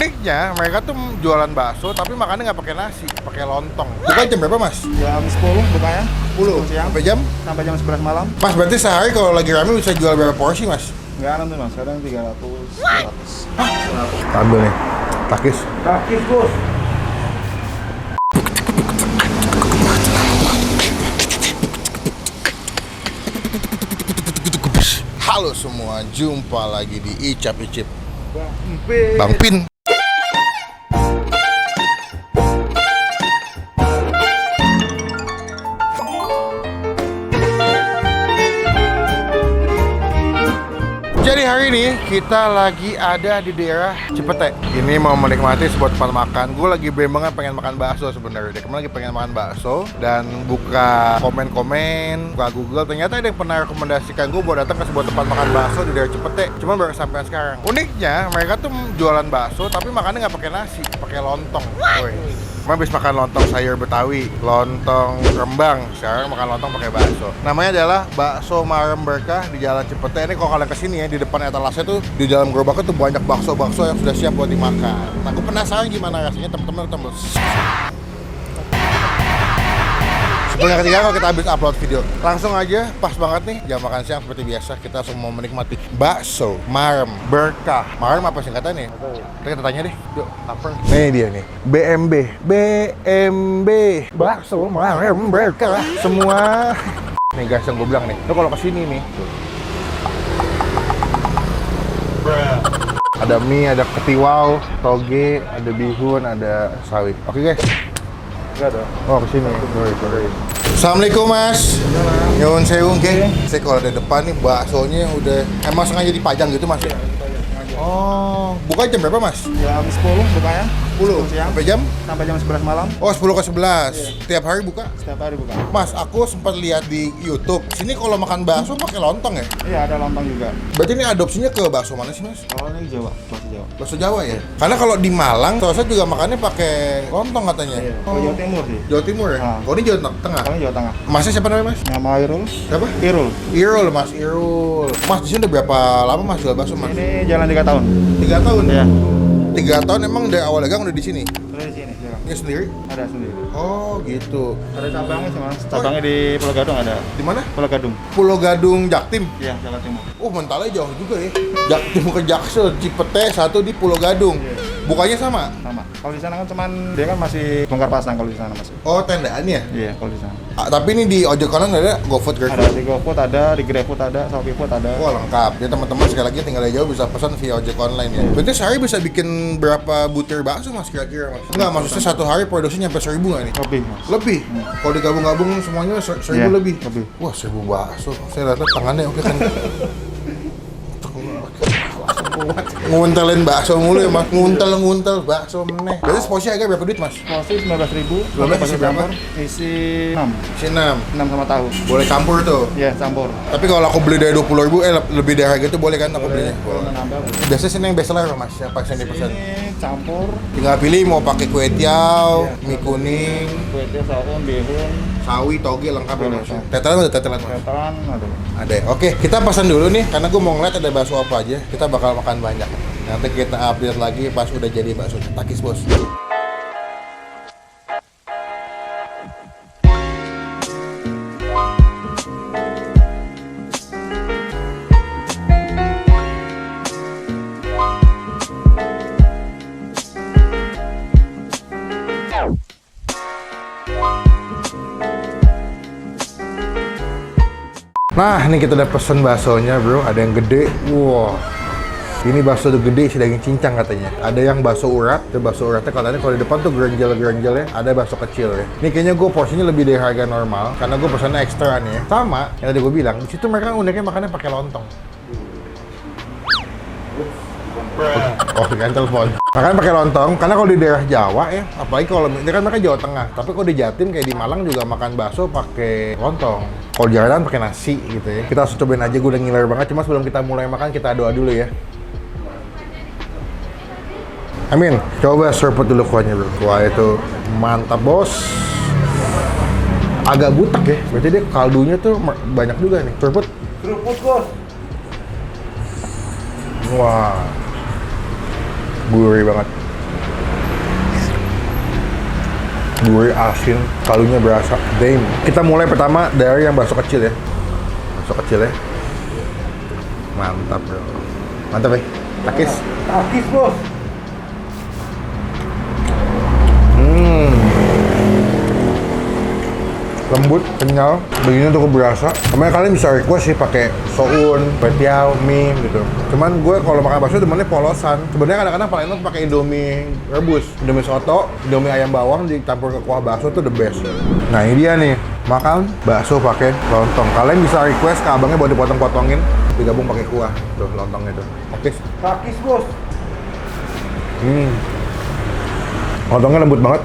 Uniknya mereka tuh jualan bakso tapi makannya nggak pakai nasi, pakai lontong. Buka jam berapa mas? Jam 10 bukanya. 10 siang. sampai jam? Sampai jam 11 malam. Mas berarti sehari kalau lagi rame bisa jual berapa porsi mas? Enggak nanti mas, kadang 300, 400. Ambil nih, takis. Takis bos. Halo semua, jumpa lagi di Icap Icip Bang Bang Pin. Jadi hari ini kita lagi ada di daerah Cipete. Ini mau menikmati sebuah tempat makan. Gue lagi banget pengen makan bakso sebenarnya. Kemarin lagi pengen makan bakso dan buka komen-komen, buka Google. Ternyata ada yang pernah rekomendasikan gue buat datang ke sebuah tempat makan bakso di daerah Cipete. Cuma baru sampai sekarang. Uniknya mereka tuh jualan bakso tapi makannya nggak pakai nasi, pakai lontong. Woi. Kemarin habis makan lontong sayur Betawi, lontong Rembang, sekarang makan lontong pakai bakso. Namanya adalah Bakso Marem Berkah di Jalan Cipete. Ini kalau kalian kesini ya, di depan etalase tuh di dalam gerobaknya tuh banyak bakso-bakso yang sudah siap buat dimakan. Nah, aku penasaran gimana rasanya teman-teman tembus. Seperti yang ketiga kalau kita habis upload video, langsung aja pas banget nih jam makan siang seperti biasa kita langsung mau menikmati Bakso Marem Berkah. Marem apa singkatannya? Kita tanya deh, yuk lapar. Nih dia nih, BMB Bakso Marem Berkah. Semua nih guys yang gue bilang nih, lo kalau kesini nih ada mie, ada ketiwau, toge, ada bihun, ada sawi. Oke guys. Enggak ada. Oh kesini. Assalamualaikum mas. Nyuwun sewu nggih. Saya kalau di depan nih baksonya udah emang sengaja dipajang gitu mas. Oh, buka jam berapa mas? Jam 10 bukanya. 10 siang. sampai jam? Sampai jam 11 malam. Oh 10 ke 11. Tiap hari buka? Setiap hari buka. Mas, aku sempat lihat di YouTube. Sini kalau makan bakso pakai lontong ya? Iya ada lontong juga. Berarti ini adopsinya ke bakso mana sih mas? Kalau ini Jawa, bakso Jawa. Bakso Jawa ya? Karena kalau di Malang, saya juga makannya pakai lontong katanya. Iya. Kalau Jawa Timur sih. Jawa Timur ya? Ah. Oh ini Jawa Tengah? Kalau ini Jawa Tengah. Masnya siapa namanya mas? Nama Irul. Siapa? Irul. Irul mas, Irul. Mas di sini udah berapa lama mas jual bakso mas? Ini jalan 3 tahun. 3 tahun? Iya. 3 tahun emang dari awal dagang udah di sini? Udah di sini sekarang. Ini sendiri? Ada sendiri. Oh gitu. Ada cabangnya sih mas. Cabangnya di Pulau Gadung ada. Di mana? Pulau Gadung. Pulau Gadung Jaktim. Iya, Jawa Timur. Oh mentalnya jauh juga ya. Jaktim ke Jaksel, Cipete, satu di Pulau Gadung. Bukanya sama? Sama. Kalau di sana kan cuman dia kan masih bongkar pasang kalau di sana mas. Oh tendaannya? Iya, kalau di sana. Tapi ini di ojek online ada GoFood, Ada GrabFood? di GoFood ada, di GrabFood ada, ShopeeFood ada. Wah lengkap. Ya teman-teman sekali lagi tinggal aja jauh bisa pesan via ojek online ya. Berarti sehari bisa bikin berapa butir bakso mas kira-kira mas? Enggak, maksudnya satu hari produksinya sampai 1000 nggak nih? Lebih mas. Lebih? Kalau digabung-gabung semuanya 1000 Iya, lebih? lebih. Wah 1000 bakso. Saya lihat tangannya oke kan. Nguntelin bakso mulu ya mas, nguntel bakso meneh. Berarti seporsi harga berapa duit mas? Porsi 19.000. 19 isi berapa? Isi 6. Isi 6. 6 sama tahu. Boleh campur tuh. Iya, campur. Tapi kalau aku beli dari 20.000, lebih dari harga itu boleh kan aku belinya? Boleh menambah. Biasanya sini yang best seller mas, yang pas yang dipesan. Ini campur. Tinggal pilih mau pakai kue tiaw, mie kuning, Kue tiaw, saus, bihun, sawi, toge lengkap ya Boleh, mas. Pak. Tetelan ada tetelan mas? ketan, ada. Ada. Oke, kita pesan dulu nih karena gue mau ngeliat ada bakso apa aja. Kita bakal makan banyak. Nanti kita update lagi pas udah jadi bakso takis bos. Nah, ini kita udah pesen baksonya bro, ada yang gede, wow. Ini bakso tuh gede, si daging cincang katanya. Ada yang bakso urat, itu bakso uratnya katanya kalau di depan tuh gerenjel-gerenjelnya, ada bakso kecil ya. Ini kayaknya gue porsinya lebih dari harga normal, karena gue pesannya ekstra nih ya. Sama, yang tadi gue bilang, di situ mereka uniknya makannya pakai lontong. Oh, kan telepon. Makan pakai lontong, karena kalau di daerah Jawa ya, apalagi kalau ini kan mereka Jawa Tengah. Tapi kalau di Jatim kayak di Malang juga makan bakso pakai lontong. Kalau di Jalan pakai nasi gitu ya. Kita langsung cobain aja, gue udah ngiler banget. Cuma sebelum kita mulai makan, kita doa dulu ya. Amin. Coba serput dulu kuahnya bro. Kuah itu mantap bos. Agak butek ya. Berarti dia kaldunya tuh banyak juga nih. Serput. Seruput bos. Wah. Gurih banget. Gurih, asin, kaldunya berasa. Damn. Kita mulai pertama dari yang bakso kecil ya. Bakso kecil ya. Mantap bro. Mantap ya. Takis. Takis bos. Lembut, kenyal, begini tuh berasa. Kemarin kalian bisa request sih pakai soun, petiau, mie gitu. Cuman gue kalau makan bakso temennya polosan. Sebenarnya kadang-kadang paling enak pakai Indomie rebus, Indomie soto, Indomie ayam bawang dicampur ke kuah bakso tuh the best. Nah ini dia nih, makan bakso pakai lontong. Kalian bisa request ke abangnya buat dipotong-potongin, digabung pakai kuah tuh lontongnya tuh. Oke. Takis bos. Lontongnya lembut banget.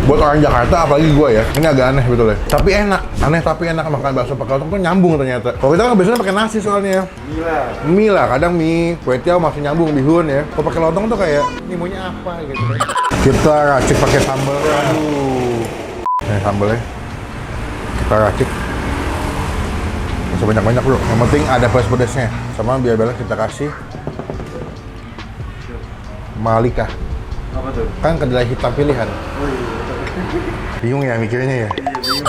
Buat orang Jakarta, apalagi gue ya, ini agak aneh betul ya. Tapi enak, aneh tapi enak makan bakso pakai lontong tuh nyambung ternyata. Kalau kita kan biasanya pakai nasi soalnya. Mie lah, kadang mie, kue tiaw masih nyambung, bihun ya. Kalau pakai lontong tuh kayak, ini maunya apa gitu. Kita racik pakai sambal. Aduh. Ini sambalnya. Kita racik. Nggak sebanyak-banyak bro. Yang penting ada pedas-pedasnya. Sama biar balance kita kasih Malika. Apa tuh? Kan kedelai hitam pilihan. Oh iya. Bingung ya mikirnya ya?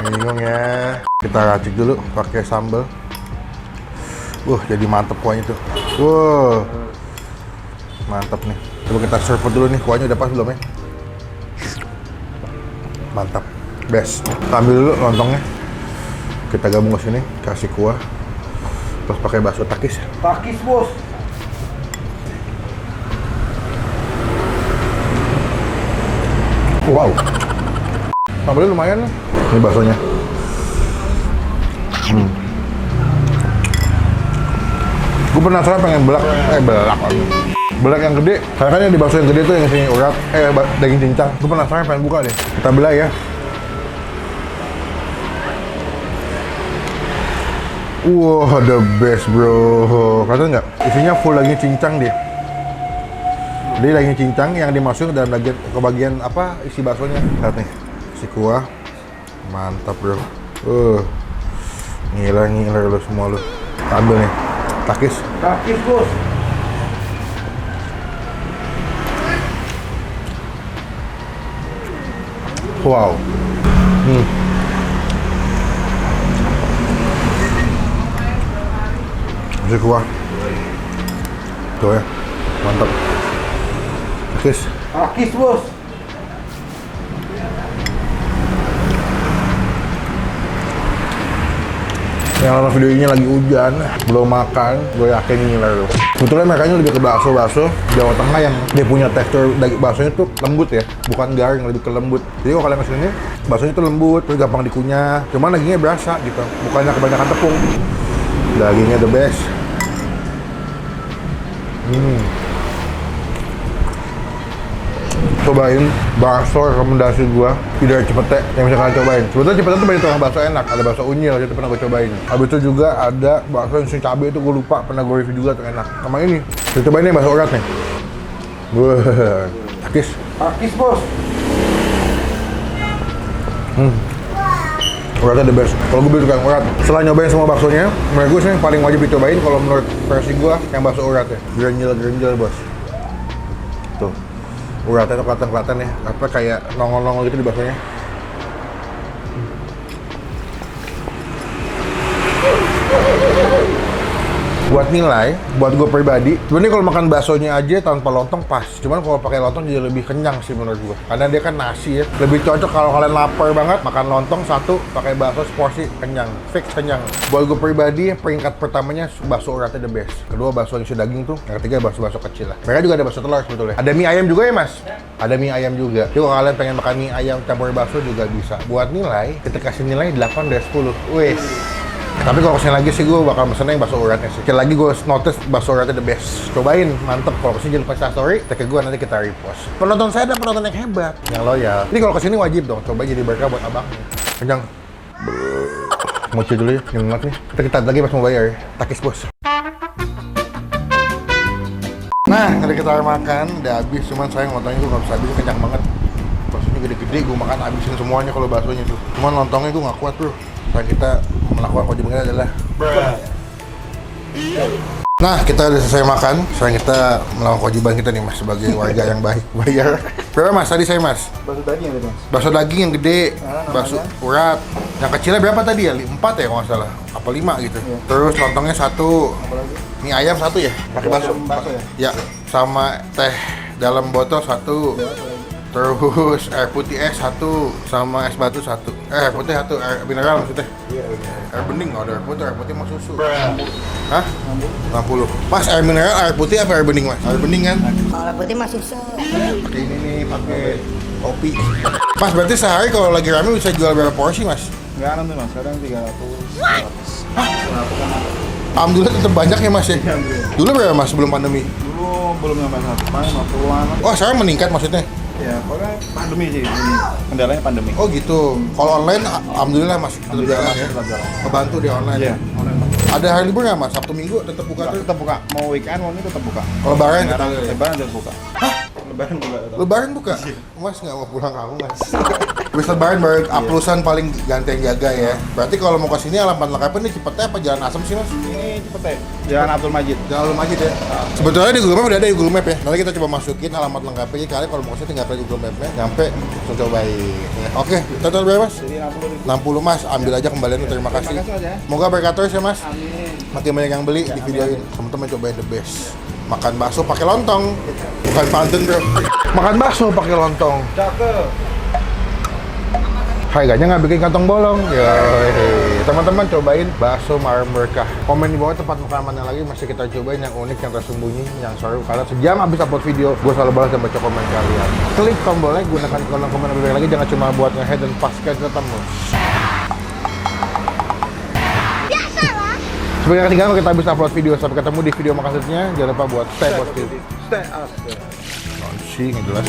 Bingung ya. Kita racik dulu pakai sambal. Jadi mantep kuahnya tuh. Mantap nih. Coba kita serve dulu nih, kuahnya udah pas belum ya? Mantap. Best. Kita ambil dulu lontongnya. Kita gabung ke sini, kasih kuah. Terus pakai bakso takis. Takis bos. Wow. Sambalnya lumayan nih. Ini baksonya. Gue penasaran pengen belak yang gede. Karena kan yang di bakso yang gede tuh yang isinya urat, daging cincang. Gue penasaran pengen buka deh. Kita belah ya. Wah, the best bro. Kelihatan nggak? Isinya full daging cincang dia. Jadi daging cincang yang dimasukin ke dalam bagian apa isi baksonya. Lihat nih, isi kuah. Mantap bro. Ngiler lu semua lu. Ambil nih. Takis. Takis bos. Wow. Isi kuah. Tuh ya. Mantap. Takis. Takis bos. Yang nonton video ini lagi hujan, belum makan, gue yakin ngiler loh. Sebetulnya mereka lebih ke bakso Jawa Tengah yang dia punya tekstur daging baksonya tuh lembut ya, bukan garing, lebih ke lembut. Jadi kalau kalian kesini, baksonya tuh lembut, terus gampang dikunyah. Cuman dagingnya berasa gitu, bukannya kebanyakan tepung. Dagingnya the best. Cobain bakso rekomendasi gua tidak Cipete yang bisa kalian cobain. Sebetulnya Cipete tuh banyak tukang bakso enak, ada bakso unyil itu pernah gue cobain. Habis itu juga ada bakso yang isi cabai itu gue lupa, pernah gue review juga tuh enak. Sama ini, kita cobain nih bakso urat nih. Takis. Takis bos. Uratnya the best. Kalau gue beli tukang urat, setelah nyobain semua baksonya, menurut gue sih yang paling wajib dicobain kalau menurut versi gue yang bakso urat ya. Grenjel bos. Tuh. Uratnya tuh kelihatan ya, apa kayak nongol-nongol gitu di baksonya. Buat nilai, buat gue pribadi, sebenarnya kalau makan baksonya aja tanpa lontong pas. Cuman kalau pakai lontong jadi lebih kenyang sih menurut gue. Karena dia kan nasi ya, lebih cocok kalau kalian lapar banget makan lontong satu, pakai bakso seporsi kenyang, fix kenyang. Buat gue pribadi, peringkat pertamanya bakso uratnya the best. Kedua bakso yang isi daging tuh, yang ketiga bakso kecil lah. Mereka juga ada bakso telur sebetulnya. Ada mie ayam juga ya mas? Ada mie ayam juga. Jadi kalau kalian pengen makan mie ayam campur bakso juga bisa. Buat nilai, kita kasih nilai 8 dari 10. Wes. Tapi kalau kesini lagi sih gue bakal pesennya yang bakso uratnya sih. Sekali lagi gue notice bakso uratnya the best. Cobain, mantep. Kalau kesini jangan lupa story, tag ke gue nanti kita repost. Penonton saya ada penonton yang hebat, yang loyal. Jadi kalau kesini wajib dong, coba jadi berkah buat abangnya. Kenyang. Mochi dulu ya, yang enak nih. Kita lagi pas mau bayar ya. Takis bos. Nah, tadi kita makan, udah habis. Cuman sayang lontongnya gue nggak bisa habis, kenyang banget. Baksonya gede-gede, gue makan habisin semuanya kalau baksonya tuh. Cuman lontongnya gue nggak kuat bro. Dan kita melakukan kewajiban adalah Nah, kita udah selesai makan. Sekarang kita melakukan kewajiban kita nih mas sebagai warga yang baik. Bayar. Berapa mas tadi saya mas? Bakso daging ya tadi mas? Bakso daging yang gede, Namanya? bakso urat. Yang kecilnya berapa tadi ya? 4 ya kalau nggak salah. Apa 5 gitu. Iya. Terus lontongnya 1. Apa lagi? Mie ayam 1 ya? Pakai bakso. Bakso ya? Ya, sama teh dalam botol 1. Terus air putih es 1 sama es batu 1. Air putih 1, air mineral maksudnya. Iya. Air bening nggak ada air putih mau susu. Hah? 60. Mas air mineral, air putih apa air bening mas? Air bening kan? Kalau putih mah susah. Pakai ini nih, pakai kopi. Mas berarti sehari kalau lagi rame bisa jual berapa porsi mas? Enggak nanti mas, kadang 300. 400 kan. Alhamdulillah tetap banyak ya mas ya. Dulu berapa mas sebelum pandemi? Dulu belum nyampe 1, paling 50-an. Oh sekarang meningkat maksudnya? Ya, pokoknya pandemi sih. Ini. Kendalanya pandemi. Oh gitu. Kalau online, alhamdulillah mas tetap Alhamdulillah, jalan ya. tetap jalan. Kebantu di online. Iya, online mas. Ada hari libur nggak mas? Sabtu Minggu tetap buka Buka, terus? tetap buka. Mau weekend, mau ini tetap buka. Kalau Lebaran tetap. Lebaran tetap buka. Hah? Lebaran juga tetap. Lebaran buka? Mas nggak mau pulang kamu mas. Habis Lebaran baru uploadan paling ganti yang jaga ya. Berarti kalau mau kesini alamat lengkapnya nih Cipete apa Jalan Asem sih mas? Ini cepet ya. Jalan Abdul Majid. Jalan Alum Majid ya. Sebetulnya di Google Map udah ada di Google Map ya. Nanti kita coba masukin alamat lengkapnya. Jadi kalian kalau mau kesini tinggal klik Google Map-nya, nyampe langsung cobain. Ya. Oke, total berapa mas? Jadi 60.000. 60 mas, ambil aja kembaliannya. Terima kasih. Terima kasih mas ya. Semoga berkah terus ya mas. Amin. Makin banyak yang beli di videoin. Teman-teman cobain the best. Makan bakso pakai lontong, bukan pantun bro. Makan bakso pakai lontong. Cakep. Harganya nggak bikin kantong bolong. Yoi. Teman-teman cobain bakso Marem Berkah. Komen di bawah tempat makan mana lagi masih kita cobain yang unik, yang tersembunyi, yang seru. Karena sejam habis upload video, gue selalu balas dan baca komen kalian. Klik tombol like, gunakan kolom komen lebih baik lagi. Jangan cuma buat nge-head dan paskan ketemu. Sebagai ketinggalan kita habis upload video. Sampai ketemu di video makasihnya. Jangan lupa buat stay positif. Stay up. Sih, nggak jelas.